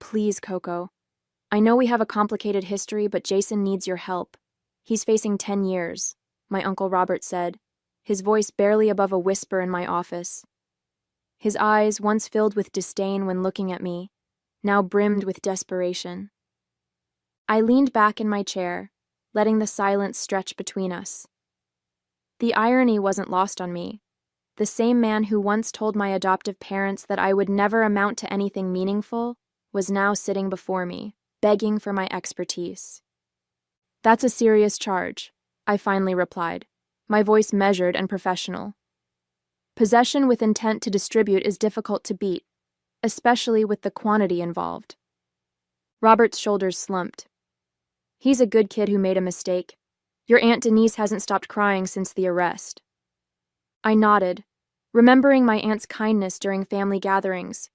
Please, Coco. I know we have a complicated history, but Jason needs your help. He's facing 10 years, my Uncle Robert said, his voice barely above a whisper in my office. His eyes, once filled with disdain when looking at me, now brimmed with desperation. I leaned back in my chair, letting the silence stretch between us. The irony wasn't lost on me. The same man who once told my adoptive parents that I would never amount to anything meaningful was now sitting before me, begging for my expertise. That's a serious charge, I finally replied, my voice measured and professional. Possession with intent to distribute is difficult to beat, especially with the quantity involved. Robert's shoulders slumped. He's a good kid who made a mistake. Your Aunt Denise hasn't stopped crying since the arrest. I nodded, remembering my aunt's kindness during family gatherings,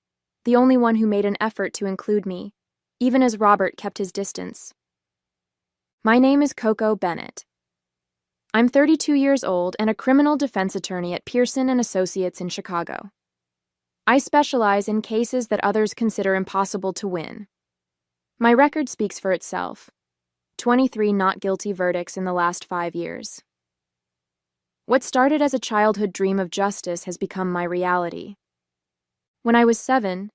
the only one who made an effort to include me, even as Robert kept his distance. My name is Coco Bennett. I'm 32 years old and a criminal defense attorney at Pearson and Associates in Chicago. I specialize in cases that others consider impossible to win. My record speaks for itself. 23 not guilty verdicts in the last 5 years. What started as a childhood dream of justice has become my reality. When I was 7,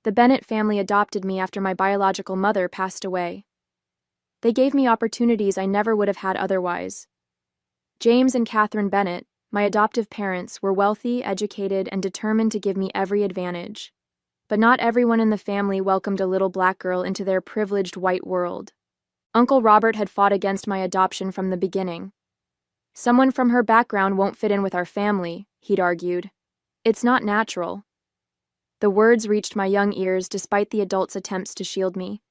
the Bennett family adopted me after my biological mother passed away. They gave me opportunities I never would have had otherwise. James and Catherine Bennett, my adoptive parents, were wealthy, educated, and determined to give me every advantage. But not everyone in the family welcomed a little black girl into their privileged white world. Uncle Robert had fought against my adoption from the beginning. Someone from her background won't fit in with our family, he'd argued. It's not natural. The words reached my young ears despite the adults' attempts to shield me.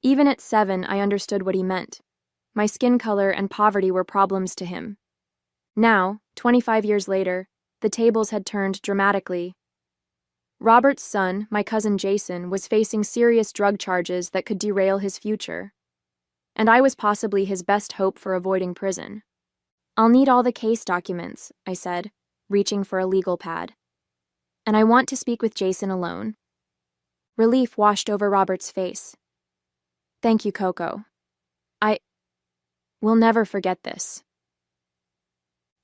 Even at 7, I understood what he meant. My skin color and poverty were problems to him. Now, 25 years later, the tables had turned dramatically. Robert's son, my cousin Jason, was facing serious drug charges that could derail his future. And I was possibly his best hope for avoiding prison. I'll need all the case documents, I said, reaching for a legal pad. And I want to speak with Jason alone. Relief washed over Robert's face. Thank you, Coco. We'll never forget this.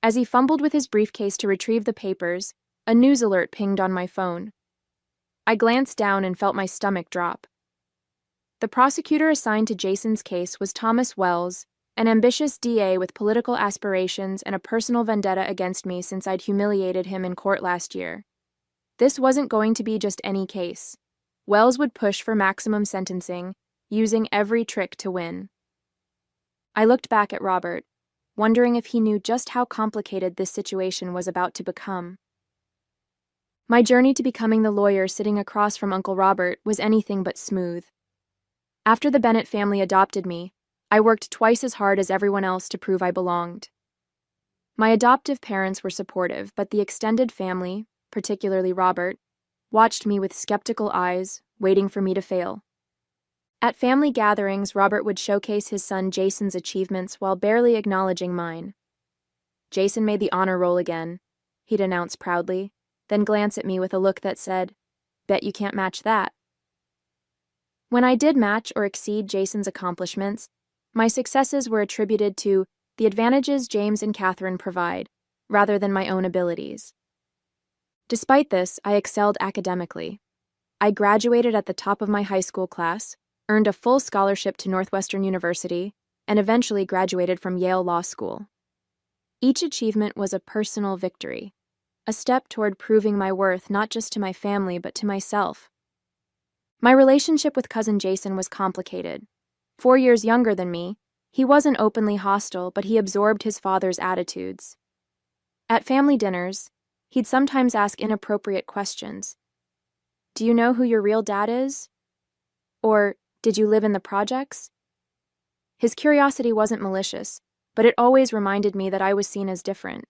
As he fumbled with his briefcase to retrieve the papers, a news alert pinged on my phone. I glanced down and felt my stomach drop. The prosecutor assigned to Jason's case was Thomas Wells, an ambitious DA with political aspirations and a personal vendetta against me since I'd humiliated him in court last year. This wasn't going to be just any case. Wells would push for maximum sentencing, using every trick to win. I looked back at Robert, wondering if he knew just how complicated this situation was about to become. My journey to becoming the lawyer sitting across from Uncle Robert was anything but smooth. After the Bennett family adopted me, I worked twice as hard as everyone else to prove I belonged. My adoptive parents were supportive, but the extended family, particularly Robert, watched me with skeptical eyes, waiting for me to fail. At family gatherings, Robert would showcase his son Jason's achievements while barely acknowledging mine. Jason made the honor roll again, he'd announce proudly, then glance at me with a look that said, "Bet you can't match that." When I did match or exceed Jason's accomplishments, my successes were attributed to the advantages James and Catherine provide, rather than my own abilities. Despite this, I excelled academically. I graduated at the top of my high school class, earned a full scholarship to Northwestern University, and eventually graduated from Yale Law School. Each achievement was a personal victory, a step toward proving my worth not just to my family but to myself. My relationship with cousin Jason was complicated. 4 years younger than me, he wasn't openly hostile, but he absorbed his father's attitudes. At family dinners, he'd sometimes ask inappropriate questions. "Do you know who your real dad is?" Or, "Did you live in the projects?" His curiosity wasn't malicious, but it always reminded me that I was seen as different.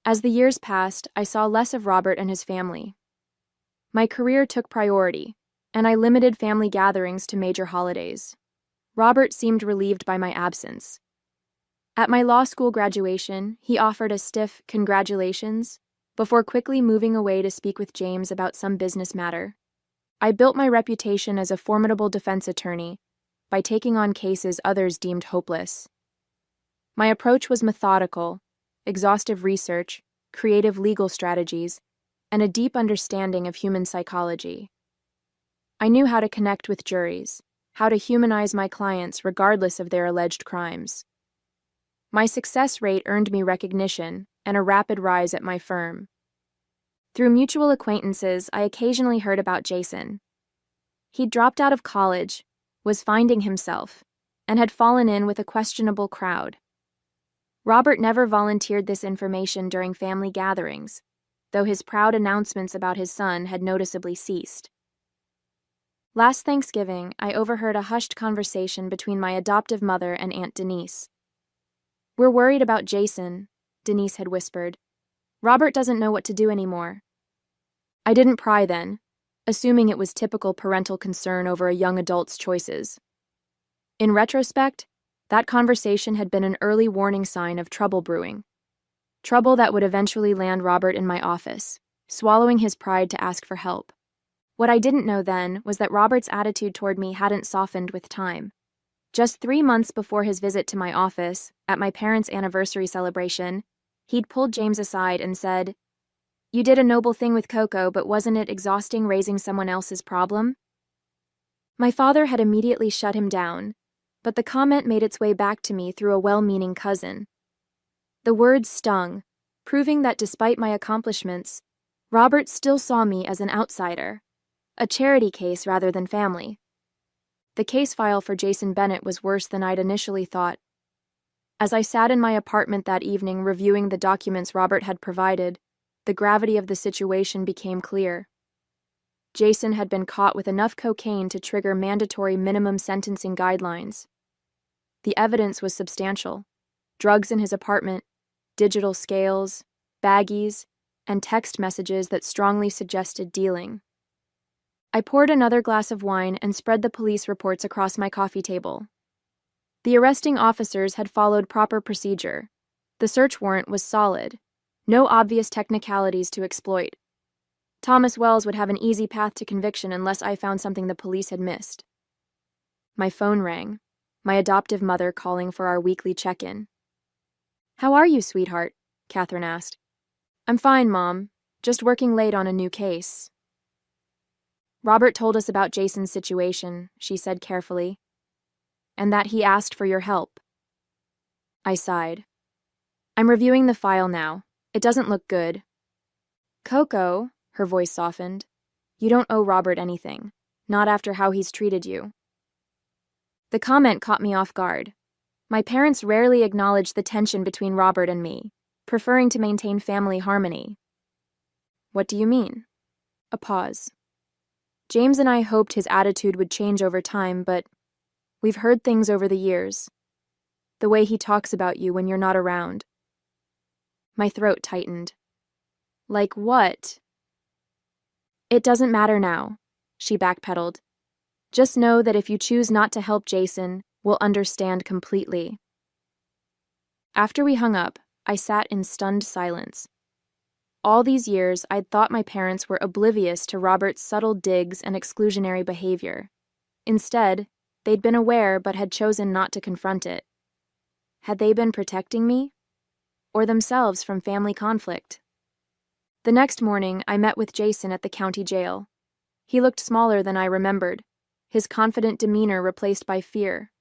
As the years passed, I saw less of Robert and his family. My career took priority, and I limited family gatherings to major holidays. Robert seemed relieved by my absence. At my law school graduation, he offered a stiff "congratulations" before quickly moving away to speak with James about some business matter. I built my reputation as a formidable defense attorney by taking on cases others deemed hopeless. My approach was methodical, exhaustive research, creative legal strategies, and a deep understanding of human psychology. I knew how to connect with juries, how to humanize my clients regardless of their alleged crimes. My success rate earned me recognition and a rapid rise at my firm. Through mutual acquaintances, I occasionally heard about Jason. He'd dropped out of college, was finding himself, and had fallen in with a questionable crowd. Robert never volunteered this information during family gatherings, though his proud announcements about his son had noticeably ceased. Last Thanksgiving, I overheard a hushed conversation between my adoptive mother and Aunt Denise. "We're worried about Jason," Denise had whispered. "Robert doesn't know what to do anymore." I didn't pry then, assuming it was typical parental concern over a young adult's choices. In retrospect, that conversation had been an early warning sign of trouble brewing. Trouble that would eventually land Robert in my office, swallowing his pride to ask for help. What I didn't know then was that Robert's attitude toward me hadn't softened with time. Just 3 months before his visit to my office, at my parents' anniversary celebration, he'd pulled James aside and said, "You did a noble thing with Coco, but wasn't it exhausting raising someone else's problem?" My father had immediately shut him down, but the comment made its way back to me through a well-meaning cousin. The words stung, proving that despite my accomplishments, Robert still saw me as an outsider, a charity case rather than family. The case file for Jason Bennett was worse than I'd initially thought. As I sat in my apartment that evening reviewing the documents Robert had provided, the gravity of the situation became clear. Jason had been caught with enough cocaine to trigger mandatory minimum sentencing guidelines. The evidence was substantial: drugs in his apartment, digital scales, baggies, and text messages that strongly suggested dealing. I poured another glass of wine and spread the police reports across my coffee table. The arresting officers had followed proper procedure. The search warrant was solid. No obvious technicalities to exploit. Thomas Wells would have an easy path to conviction unless I found something the police had missed. My phone rang, my adoptive mother calling for our weekly check-in. "How are you, sweetheart?" Catherine asked. "I'm fine, Mom. Just working late on a new case." "Robert told us about Jason's situation," she said carefully, "and that he asked for your help." I sighed. "I'm reviewing the file now. It doesn't look good." "Coco," her voice softened, "you don't owe Robert anything, not after how he's treated you." The comment caught me off guard. My parents rarely acknowledged the tension between Robert and me, preferring to maintain family harmony. "What do you mean?" A pause. "James and I hoped his attitude would change over time, but we've heard things over the years. The way he talks about you when you're not around." My throat tightened. "Like what?" "It doesn't matter now," she backpedaled. "Just know that if you choose not to help Jason, we'll understand completely." After we hung up, I sat in stunned silence. All these years, I'd thought my parents were oblivious to Robert's subtle digs and exclusionary behavior. Instead, they'd been aware but had chosen not to confront it. Had they been protecting me? Or themselves from family conflict? The next morning, I met with Jason at the county jail. He looked smaller than I remembered, his confident demeanor replaced by fear.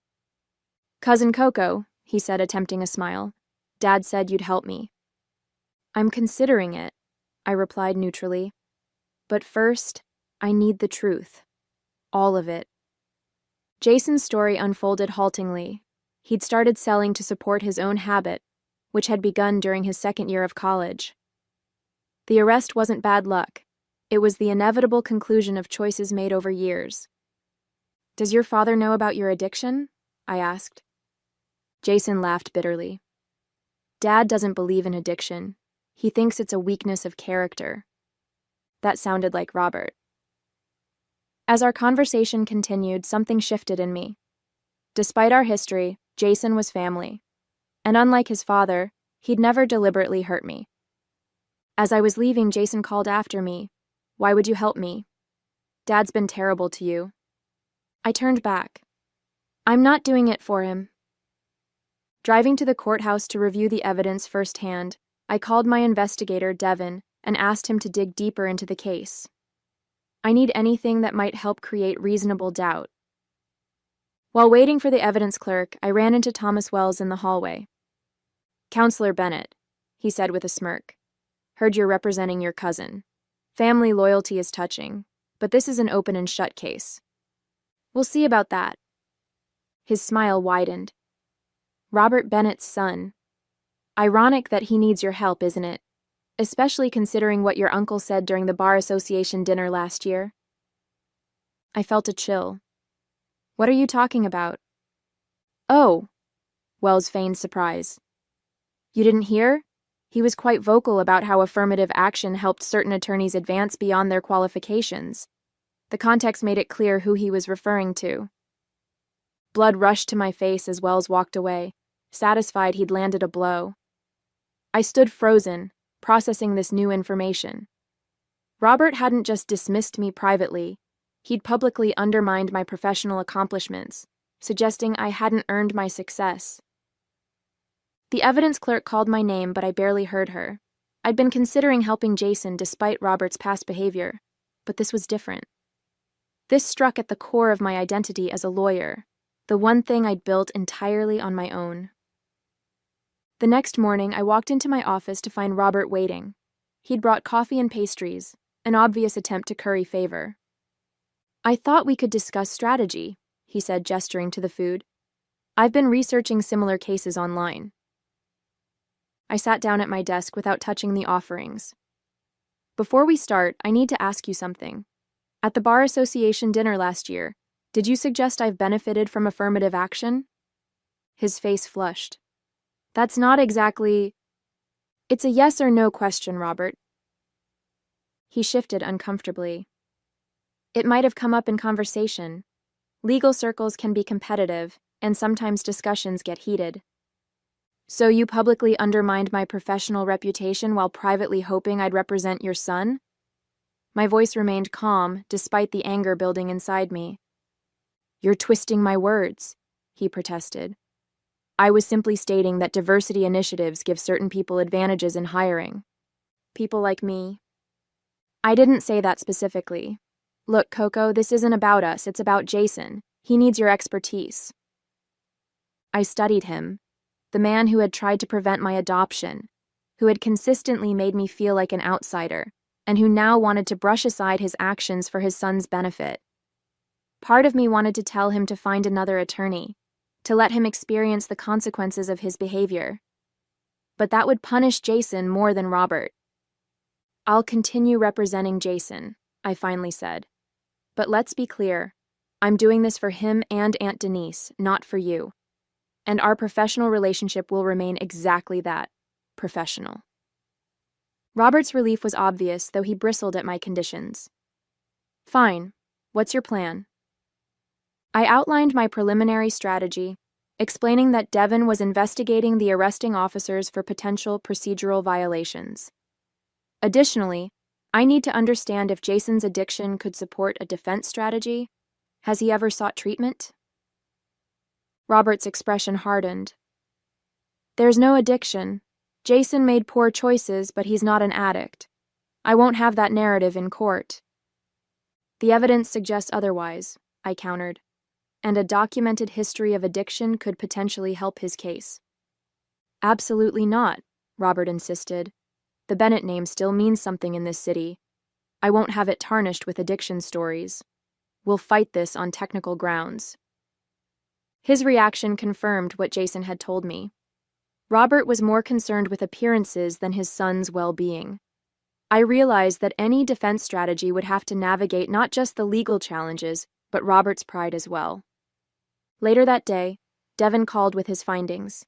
"Cousin Coco," he said, attempting a smile, "Dad said you'd help me." "I'm considering it," I replied neutrally. "But first, I need the truth. All of it." Jason's story unfolded haltingly. He'd started selling to support his own habit, which had begun during his second year of college. The arrest wasn't bad luck. It was the inevitable conclusion of choices made over years. "Does your father know about your addiction?" I asked. Jason laughed bitterly. "Dad doesn't believe in addiction. He thinks it's a weakness of character." That sounded like Robert. As our conversation continued, something shifted in me. Despite our history, Jason was family. And unlike his father, he'd never deliberately hurt me. As I was leaving, Jason called after me. "Why would you help me?" Dad's been terrible to you. I turned back. I'm not doing it for him. Driving to the courthouse to review the evidence firsthand, I called my investigator, Devin, and asked him to dig deeper into the case. I need anything that might help create reasonable doubt. While waiting for the evidence clerk, I ran into Thomas Wells in the hallway. "Counselor Bennett," he said with a smirk. "Heard you're representing your cousin. Family loyalty is touching, but this is an open and shut case. We'll see about that." His smile widened. "Robert Bennett's son. Ironic that he needs your help, isn't it? Especially considering what your uncle said during the Bar Association dinner last year." I felt a chill. "What are you talking about?" "Oh," Wells feigned surprise. "You didn't hear? He was quite vocal about how affirmative action helped certain attorneys advance beyond their qualifications. The context made it clear who he was referring to." Blood rushed to my face as Wells walked away, satisfied he'd landed a blow. I stood frozen, processing this new information. Robert hadn't just dismissed me privately, he'd publicly undermined my professional accomplishments, suggesting I hadn't earned my success. The evidence clerk called my name, but I barely heard her. I'd been considering helping Jason despite Robert's past behavior, but this was different. This struck at the core of my identity as a lawyer, the one thing I'd built entirely on my own. The next morning, I walked into my office to find Robert waiting. He'd brought coffee and pastries, an obvious attempt to curry favor. "I thought we could discuss strategy," he said, gesturing to the food. "I've been researching similar cases online." I sat down at my desk without touching the offerings. "Before we start, I need to ask you something. At the Bar Association dinner last year, did you suggest I've benefited from affirmative action?" His face flushed. "That's not exactly—" "It's a yes or no question, Robert." He shifted uncomfortably. "It might have come up in conversation. Legal circles can be competitive, and sometimes discussions get heated." "So you publicly undermined my professional reputation while privately hoping I'd represent your son?" My voice remained calm, despite the anger building inside me. "You're twisting my words," he protested. "I was simply stating that diversity initiatives give certain people advantages in hiring. People like me." "I didn't say that specifically. Look, Coco, this isn't about us, it's about Jason. He needs your expertise." I studied him, the man who had tried to prevent my adoption, who had consistently made me feel like an outsider, and who now wanted to brush aside his actions for his son's benefit. Part of me wanted to tell him to find another attorney, to let him experience the consequences of his behavior. But that would punish Jason more than Robert. "I'll continue representing Jason," I finally said. "But let's be clear, I'm doing this for him and Aunt Denise, not for you. And our professional relationship will remain exactly that, professional." Robert's relief was obvious, though he bristled at my conditions. "Fine. What's your plan?" I outlined my preliminary strategy, explaining that Devin was investigating the arresting officers for potential procedural violations. Additionally, I need to understand if Jason's addiction could support a defense strategy. Has he ever sought treatment? Robert's expression hardened. "There's no addiction. Jason made poor choices, but he's not an addict. I won't have that narrative in court." "The evidence suggests otherwise," I countered, "and a documented history of addiction could potentially help his case." "Absolutely not," Robert insisted. "The Bennett name still means something in this city. I won't have it tarnished with addiction stories. We'll fight this on technical grounds." His reaction confirmed what Jason had told me. Robert was more concerned with appearances than his son's well-being. I realized that any defense strategy would have to navigate not just the legal challenges, but Robert's pride as well. Later that day, Devin called with his findings.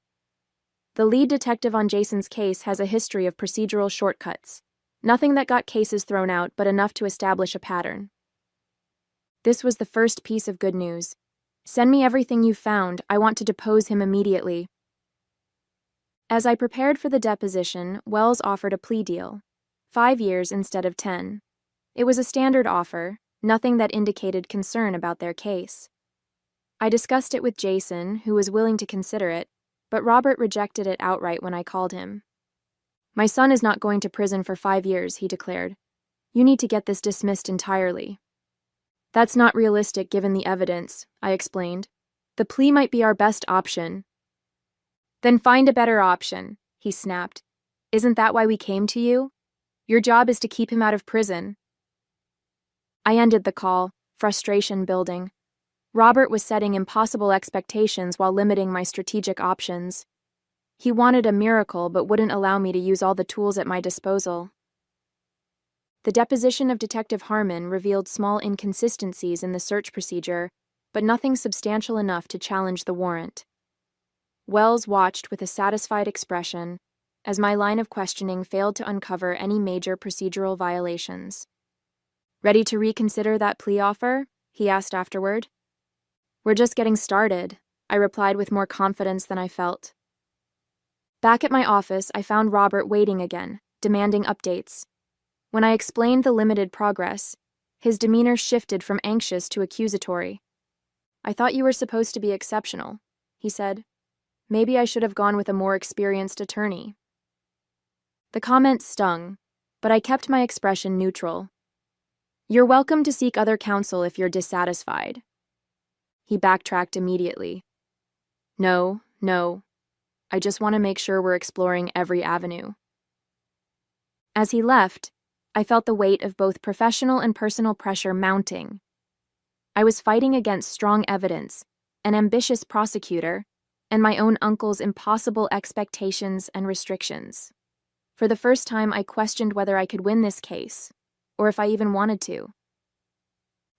The lead detective on Jason's case has a history of procedural shortcuts. Nothing that got cases thrown out, but enough to establish a pattern. This was the first piece of good news. "Send me everything you found. I want to depose him immediately." As I prepared for the deposition, Wells offered a plea deal. 5 years instead of 10. It was a standard offer, nothing that indicated concern about their case. I discussed it with Jason, who was willing to consider it, but Robert rejected it outright when I called him. "My son is not going to prison for 5 years," he declared. "You need to get this dismissed entirely." "That's not realistic given the evidence," I explained. "The plea might be our best option." "Then find a better option," he snapped. "Isn't that why we came to you? Your job is to keep him out of prison." I ended the call, frustration building. Robert was setting impossible expectations while limiting my strategic options. He wanted a miracle but wouldn't allow me to use all the tools at my disposal. The deposition of Detective Harmon revealed small inconsistencies in the search procedure, but nothing substantial enough to challenge the warrant. Wells watched with a satisfied expression as my line of questioning failed to uncover any major procedural violations. "Ready to reconsider that plea offer?" he asked afterward. "We're just getting started," I replied with more confidence than I felt. Back at my office, I found Robert waiting again, demanding updates. When I explained the limited progress, his demeanor shifted from anxious to accusatory. "I thought you were supposed to be exceptional," he said. "Maybe I should have gone with a more experienced attorney." The comment stung, but I kept my expression neutral. "You're welcome to seek other counsel if you're dissatisfied." He backtracked immediately. No, I just want to make sure we're exploring every avenue." As he left, I felt the weight of both professional and personal pressure mounting. I was fighting against strong evidence, an ambitious prosecutor, and my own uncle's impossible expectations and restrictions. For the first time, I questioned whether I could win this case, or if I even wanted to.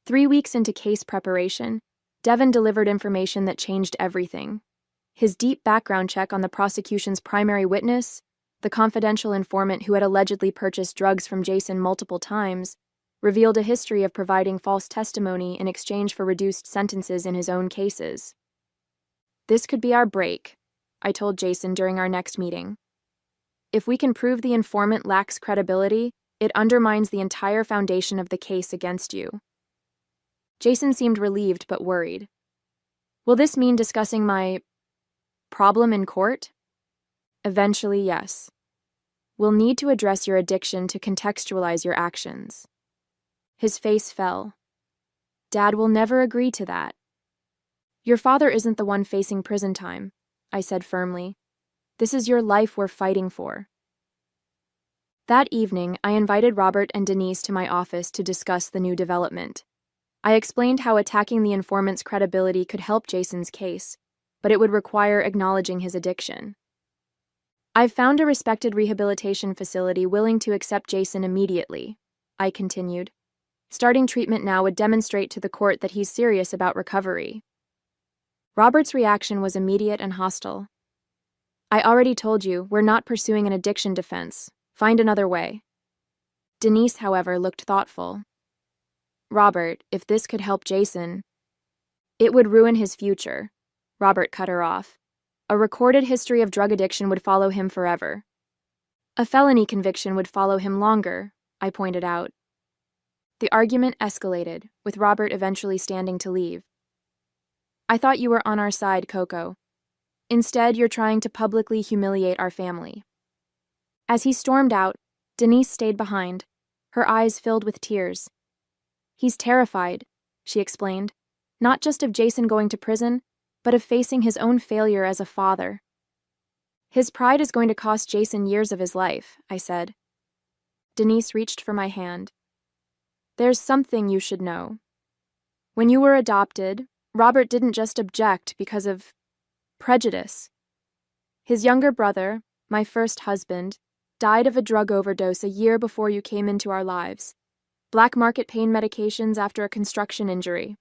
3 weeks into case preparation, Devin delivered information that changed everything. His deep background check on the prosecution's primary witness, the confidential informant who had allegedly purchased drugs from Jason multiple times, revealed a history of providing false testimony in exchange for reduced sentences in his own cases. "This could be our break," I told Jason during our next meeting. "If we can prove the informant lacks credibility, it undermines the entire foundation of the case against you." Jason seemed relieved but worried. "Will this mean discussing my problem in court?" "Eventually, yes. We'll need to address your addiction to contextualize your actions." His face fell. "Dad will never agree to that." "Your father isn't the one facing prison time," I said firmly. "This is your life we're fighting for." That evening, I invited Robert and Denise to my office to discuss the new development. I explained how attacking the informant's credibility could help Jason's case, but it would require acknowledging his addiction. "I've found a respected rehabilitation facility willing to accept Jason immediately," I continued. "Starting treatment now would demonstrate to the court that he's serious about recovery." Robert's reaction was immediate and hostile. "I already told you, we're not pursuing an addiction defense. Find another way." Denise, however, looked thoughtful. "Robert, if this could help Jason..." "It would ruin his future," Robert cut her off. "A recorded history of drug addiction would follow him forever." "A felony conviction would follow him longer," I pointed out. The argument escalated, with Robert eventually standing to leave. "I thought you were on our side, Coco. Instead, you're trying to publicly humiliate our family." As he stormed out, Denise stayed behind, her eyes filled with tears. "He's terrified," she explained, "not just of Jason going to prison, but of facing his own failure as a father." "His pride is going to cost Jason years of his life," I said. Denise reached for my hand. "There's something you should know. When you were adopted, Robert didn't just object because of prejudice. His younger brother, my first husband, died of a drug overdose a year before you came into our lives. Black market pain medications after a construction injury."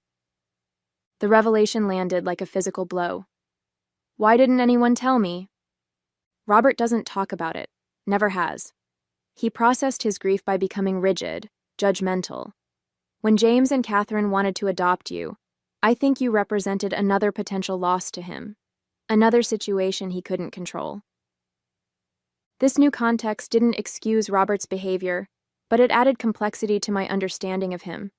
The revelation landed like a physical blow. "Why didn't anyone tell me?" "Robert doesn't talk about it. Never has. He processed his grief by becoming rigid, judgmental. When James and Catherine wanted to adopt you, I think you represented another potential loss to him, another situation he couldn't control." This new context didn't excuse Robert's behavior, but it added complexity to my understanding of him.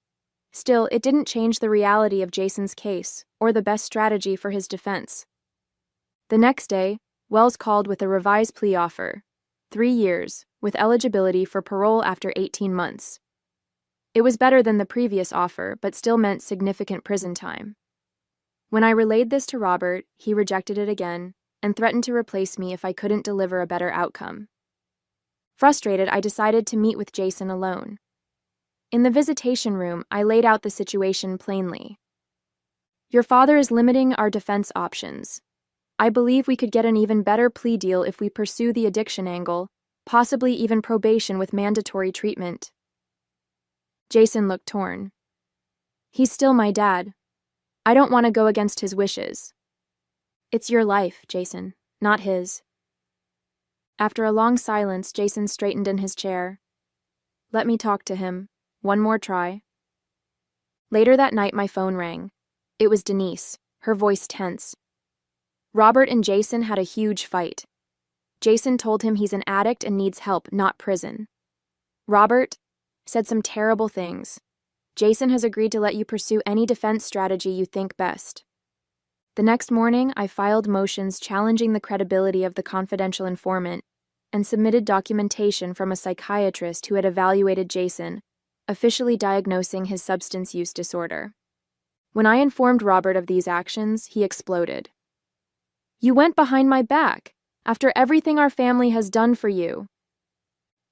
Still, it didn't change the reality of Jason's case or the best strategy for his defense. The next day, Wells called with a revised plea offer, 3 years, with eligibility for parole after 18 months. It was better than the previous offer, but still meant significant prison time. When I relayed this to Robert, he rejected it again and threatened to replace me if I couldn't deliver a better outcome. Frustrated, I decided to meet with Jason alone. In the visitation room, I laid out the situation plainly. Your father is limiting our defense options. I believe we could get an even better plea deal if we pursue the addiction angle, possibly even probation with mandatory treatment. Jason looked torn. He's still my dad. I don't want to go against his wishes. It's your life, Jason, not his. After a long silence, Jason straightened in his chair. Let me talk to him. One more try. Later that night, my phone rang. It was Denise, her voice tense. Robert and Jason had a huge fight. Jason told him he's an addict and needs help, not prison. Robert said some terrible things. Jason has agreed to let you pursue any defense strategy you think best. The next morning, I filed motions challenging the credibility of the confidential informant and submitted documentation from a psychiatrist who had evaluated Jason, officially diagnosing his substance use disorder. When I informed Robert of these actions, he exploded. You went behind my back, after everything our family has done for you.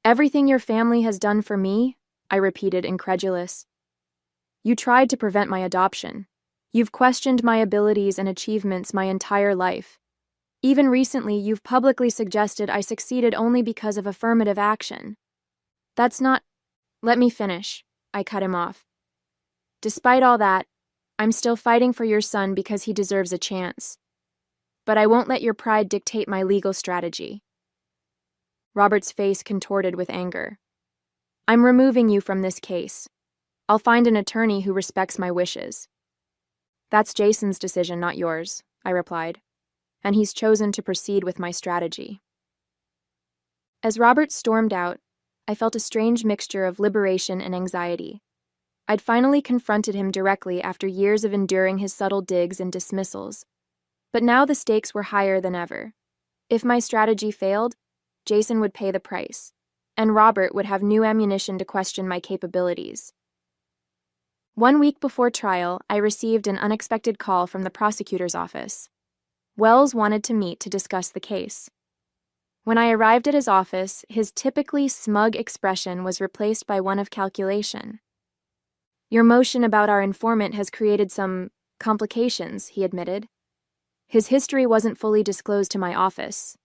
Everything your family has done for me? I repeated, incredulous. You tried to prevent my adoption. You've questioned my abilities and achievements my entire life. Even recently, you've publicly suggested I succeeded only because of affirmative action. That's not... Let me finish. I cut him off. Despite all that, I'm still fighting for your son because he deserves a chance. But I won't let your pride dictate my legal strategy. Robert's face contorted with anger. I'm removing you from this case. I'll find an attorney who respects my wishes. That's Jason's decision, not yours, I replied, and he's chosen to proceed with my strategy. As Robert stormed out, I felt a strange mixture of liberation and anxiety. I'd finally confronted him directly after years of enduring his subtle digs and dismissals. But now the stakes were higher than ever. If my strategy failed, Jason would pay the price, and Robert would have new ammunition to question my capabilities. 1 week before trial, I received an unexpected call from the prosecutor's office. Wells wanted to meet to discuss the case. When I arrived at his office, his typically smug expression was replaced by one of calculation. Your motion about our informant has created some complications, he admitted. His history wasn't fully disclosed to my office.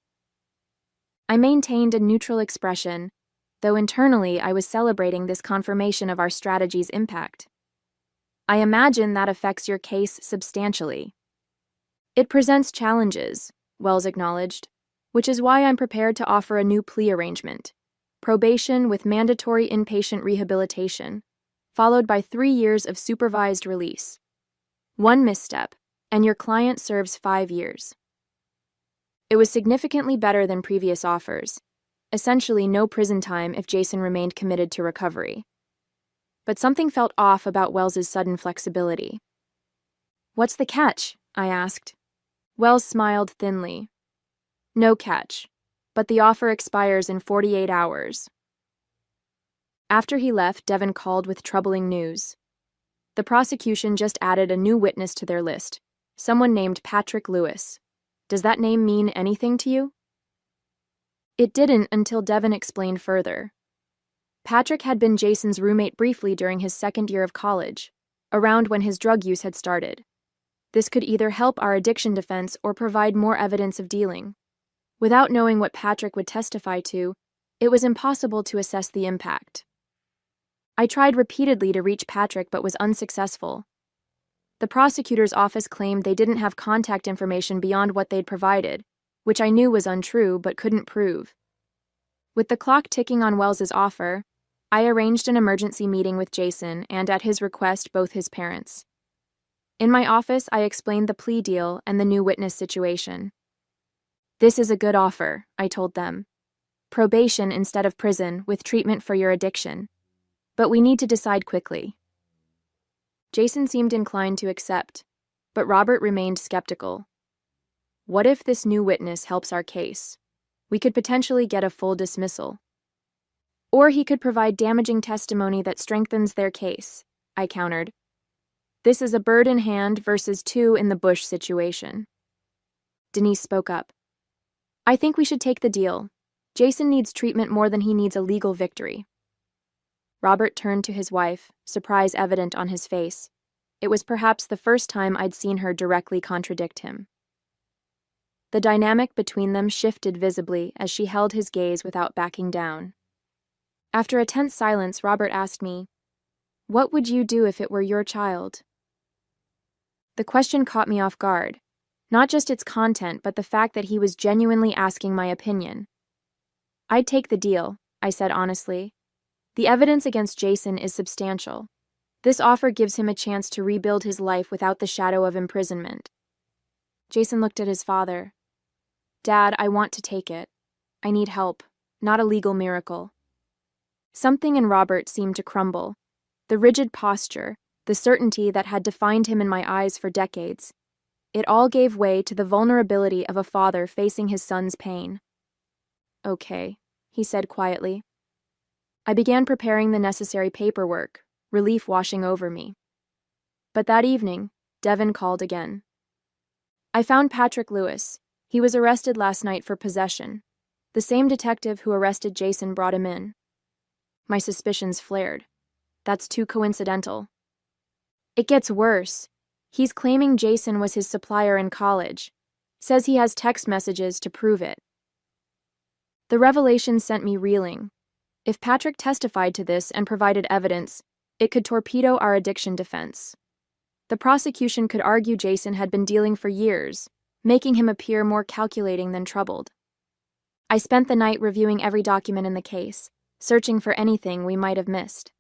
I maintained a neutral expression, though internally I was celebrating this confirmation of our strategy's impact. I imagine that affects your case substantially. It presents challenges, Wells acknowledged, which is why I'm prepared to offer a new plea arrangement: probation with mandatory inpatient rehabilitation, followed by 3 years of supervised release. One misstep, and your client serves 5 years. It was significantly better than previous offers, essentially no prison time if Jason remained committed to recovery. But something felt off about Wells's sudden flexibility. What's the catch? I asked. Wells smiled thinly. No catch, but the offer expires in 48 hours. After he left, Devin called with troubling news. The prosecution just added a new witness to their list, someone named Patrick Lewis. Does that name mean anything to you? It didn't until Devin explained further. Patrick had been Jason's roommate briefly during his second year of college, around when his drug use had started. This could either help our addiction defense or provide more evidence of dealing. Without knowing what Patrick would testify to, it was impossible to assess the impact. I tried repeatedly to reach Patrick but was unsuccessful. The prosecutor's office claimed they didn't have contact information beyond what they'd provided, which I knew was untrue but couldn't prove. With the clock ticking on Wells's offer, I arranged an emergency meeting with Jason and, at his request, both his parents. In my office, I explained the plea deal and the new witness situation. This is a good offer, I told them. Probation instead of prison, with treatment for your addiction. But we need to decide quickly. Jason seemed inclined to accept, but Robert remained skeptical. What if this new witness helps our case? We could potentially get a full dismissal. Or he could provide damaging testimony that strengthens their case, I countered. This is a bird in hand versus two in the bush situation. Denise spoke up. I think we should take the deal. Jason needs treatment more than he needs a legal victory. Robert turned to his wife, surprise evident on his face. It was perhaps the first time I'd seen her directly contradict him. The dynamic between them shifted visibly as she held his gaze without backing down. After a tense silence, Robert asked me, "What would you do if it were your child?" The question caught me off guard, not just its content, but the fact that he was genuinely asking my opinion. I'd take the deal, I said honestly. The evidence against Jason is substantial. This offer gives him a chance to rebuild his life without the shadow of imprisonment. Jason looked at his father. Dad, I want to take it. I need help, not a legal miracle. Something in Robert seemed to crumble. The rigid posture, the certainty that had defined him in my eyes for decades. It all gave way to the vulnerability of a father facing his son's pain. Okay, he said quietly. I began preparing the necessary paperwork, relief washing over me. But that evening, Devin called again. I found Patrick Lewis. He was arrested last night for possession. The same detective who arrested Jason brought him in. My suspicions flared. That's too coincidental. It gets worse. He's claiming Jason was his supplier in college. Says he has text messages to prove it. The revelation sent me reeling. If Patrick testified to this and provided evidence, it could torpedo our addiction defense. The prosecution could argue Jason had been dealing for years, making him appear more calculating than troubled. I spent the night reviewing every document in the case, searching for anything we might have missed.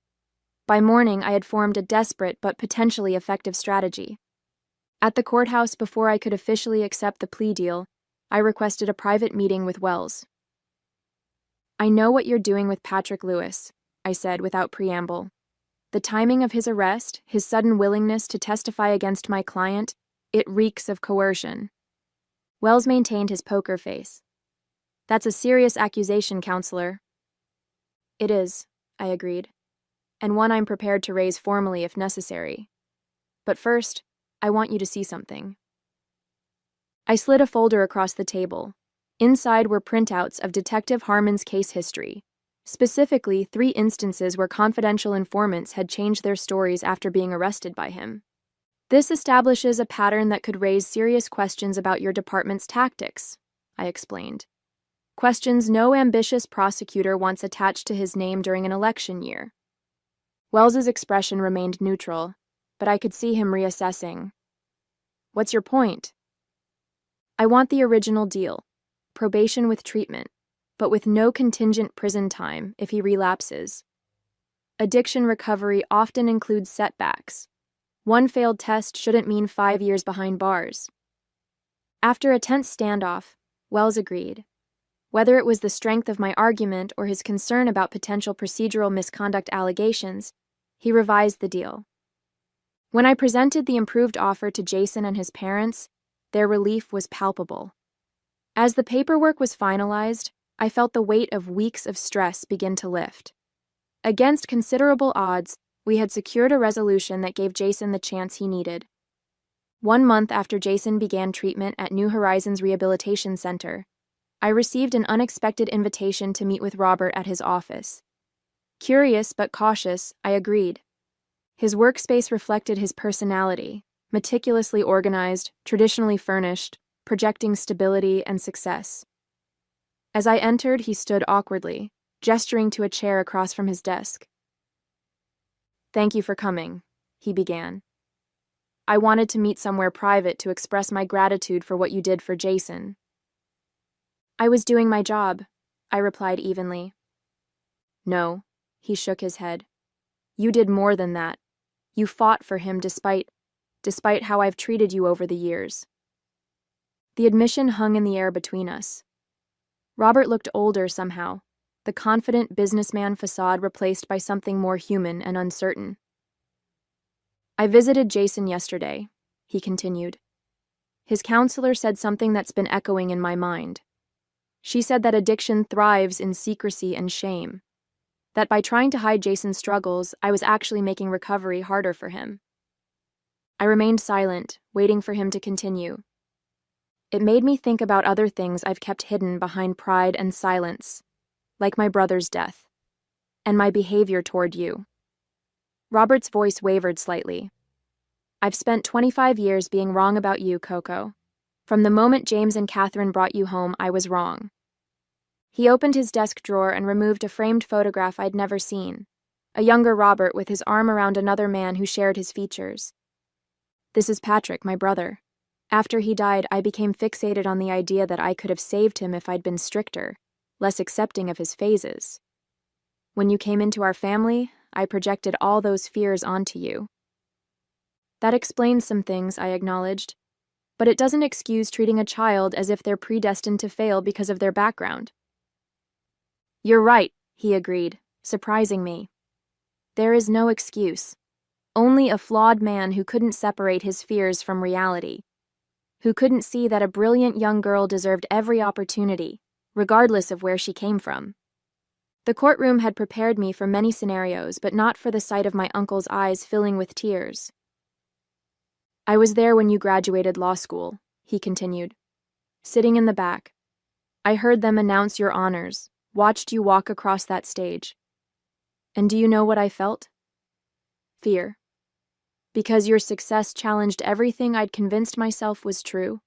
By morning, I had formed a desperate but potentially effective strategy. At the courthouse, before I could officially accept the plea deal, I requested a private meeting with Wells. I know what you're doing with Patrick Lewis, I said without preamble. The timing of his arrest, his sudden willingness to testify against my client, it reeks of coercion. Wells maintained his poker face. That's a serious accusation, counselor. It is, I agreed, and one I'm prepared to raise formally if necessary. But first, I want you to see something. I slid a folder across the table. Inside were printouts of Detective Harmon's case history, specifically 3 instances where confidential informants had changed their stories after being arrested by him. This establishes a pattern that could raise serious questions about your department's tactics, I explained. Questions no ambitious prosecutor wants attached to his name during an election year. Wells's expression remained neutral, but I could see him reassessing. What's your point? I want the original deal, probation with treatment, but with no contingent prison time if he relapses. Addiction recovery often includes setbacks. One failed test shouldn't mean 5 years behind bars. After a tense standoff, Wells agreed. Whether it was the strength of my argument or his concern about potential procedural misconduct allegations, he revised the deal. When I presented the improved offer to Jason and his parents, their relief was palpable. As the paperwork was finalized, I felt the weight of weeks of stress begin to lift. Against considerable odds, we had secured a resolution that gave Jason the chance he needed. 1 month after Jason began treatment at New Horizons Rehabilitation Center, I received an unexpected invitation to meet with Robert at his office. Curious but cautious, I agreed. His workspace reflected his personality, meticulously organized, traditionally furnished, projecting stability and success. As I entered, he stood awkwardly, gesturing to a chair across from his desk. "Thank you for coming," he began. "I wanted to meet somewhere private to express my gratitude for what you did for Jason." "I was doing my job," I replied evenly. "No," he shook his head. "You did more than that. You fought for him despite how I've treated you over the years." The admission hung in the air between us. Robert looked older somehow, the confident businessman facade replaced by something more human and uncertain. I visited Jason yesterday, he continued. His counselor said something that's been echoing in my mind. She said that addiction thrives in secrecy and shame. That by trying to hide Jason's struggles, I was actually making recovery harder for him. I remained silent, waiting for him to continue. It made me think about other things I've kept hidden behind pride and silence, like my brother's death, and my behavior toward you. Robert's voice wavered slightly. I've spent 25 years being wrong about you, Coco. From the moment James and Catherine brought you home, I was wrong. He opened his desk drawer and removed a framed photograph I'd never seen, a younger Robert with his arm around another man who shared his features. This is Patrick, my brother. After he died, I became fixated on the idea that I could have saved him if I'd been stricter, less accepting of his phases. When you came into our family, I projected all those fears onto you. That explains some things, I acknowledged, but it doesn't excuse treating a child as if they're predestined to fail because of their background. You're right, he agreed, surprising me. There is no excuse. Only a flawed man who couldn't separate his fears from reality, who couldn't see that a brilliant young girl deserved every opportunity, regardless of where she came from. The courtroom had prepared me for many scenarios, but not for the sight of my uncle's eyes filling with tears. I was there when you graduated law school, he continued, sitting in the back. I heard them announce your honors, watched you walk across that stage. And do you know what I felt? Fear. Because your success challenged everything I'd convinced myself was true.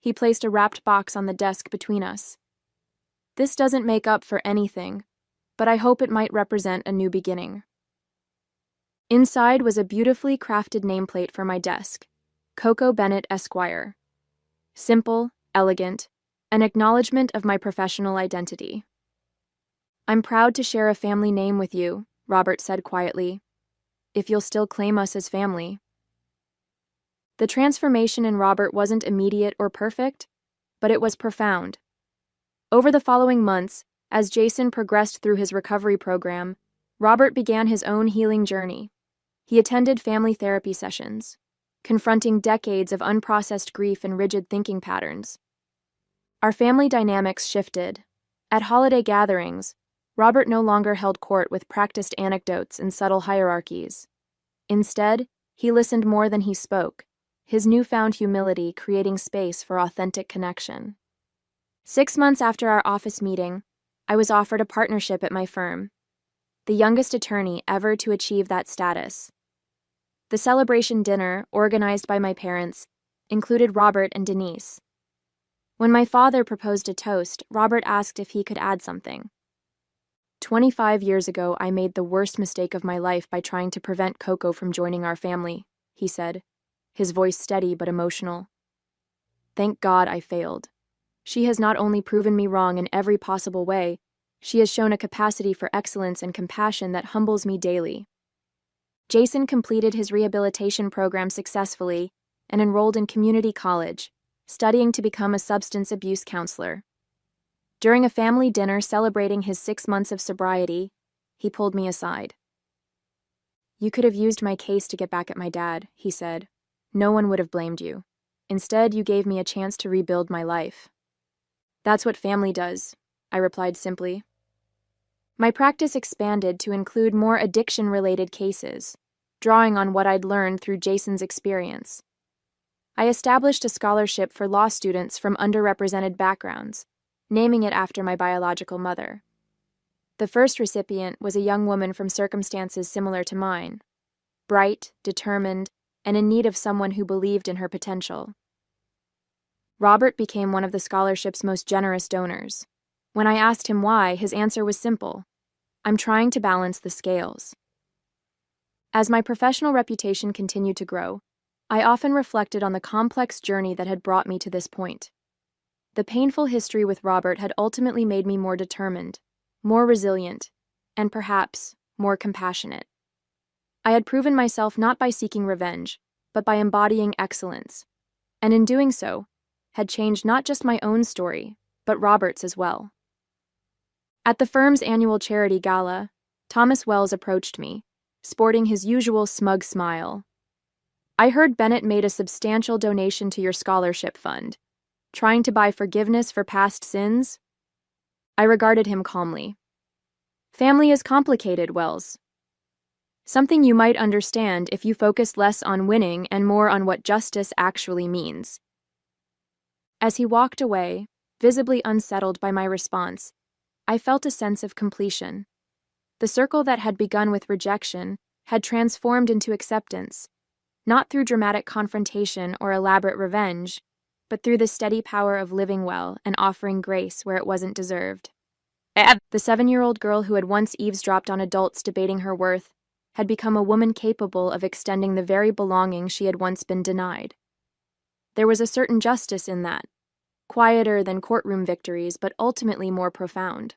He placed a wrapped box on the desk between us. This doesn't make up for anything, but I hope it might represent a new beginning. Inside was a beautifully crafted nameplate for my desk, Coco Bennett Esquire. Simple, elegant, an acknowledgement of my professional identity. I'm proud to share a family name with you, Robert said quietly, if you'll still claim us as family. The transformation in Robert wasn't immediate or perfect, but it was profound. Over the following months, as Jason progressed through his recovery program, Robert began his own healing journey. He attended family therapy sessions, confronting decades of unprocessed grief and rigid thinking patterns. Our family dynamics shifted. At holiday gatherings, Robert no longer held court with practiced anecdotes and subtle hierarchies. Instead, he listened more than he spoke, his newfound humility creating space for authentic connection. 6 months after our office meeting, I was offered a partnership at my firm, the youngest attorney ever to achieve that status. The celebration dinner, organized by my parents, included Robert and Denise. When my father proposed a toast, Robert asked if he could add something. 25 years ago, I made the worst mistake of my life by trying to prevent Coco from joining our family, he said, his voice steady but emotional. Thank God I failed. She has not only proven me wrong in every possible way, she has shown a capacity for excellence and compassion that humbles me daily. Jason completed his rehabilitation program successfully and enrolled in community college, studying to become a substance abuse counselor. During a family dinner celebrating his 6 months of sobriety, he pulled me aside. You could have used my case to get back at my dad, he said. No one would have blamed you. Instead, you gave me a chance to rebuild my life. That's what family does, I replied simply. My practice expanded to include more addiction-related cases, drawing on what I'd learned through Jason's experience. I established a scholarship for law students from underrepresented backgrounds, naming it after my biological mother. The first recipient was a young woman from circumstances similar to mine, bright, determined, and in need of someone who believed in her potential. Robert became one of the scholarship's most generous donors. When I asked him why, his answer was simple. I'm trying to balance the scales. As my professional reputation continued to grow, I often reflected on the complex journey that had brought me to this point. The painful history with Robert had ultimately made me more determined, more resilient, and perhaps more compassionate. I had proven myself not by seeking revenge, but by embodying excellence, and in doing so, had changed not just my own story, but Robert's as well. At the firm's annual charity gala, Thomas Wells approached me, sporting his usual smug smile. I heard Bennett made a substantial donation to your scholarship fund. Trying to buy forgiveness for past sins? I regarded him calmly. Family is complicated, Wells. Something you might understand if you focus less on winning and more on what justice actually means. As he walked away, visibly unsettled by my response, I felt a sense of completion. The circle that had begun with rejection had transformed into acceptance, not through dramatic confrontation or elaborate revenge, but through the steady power of living well and offering grace where it wasn't deserved. The 7-year-old girl who had once eavesdropped on adults debating her worth had become a woman capable of extending the very belonging she had once been denied. There was a certain justice in that, quieter than courtroom victories, but ultimately more profound.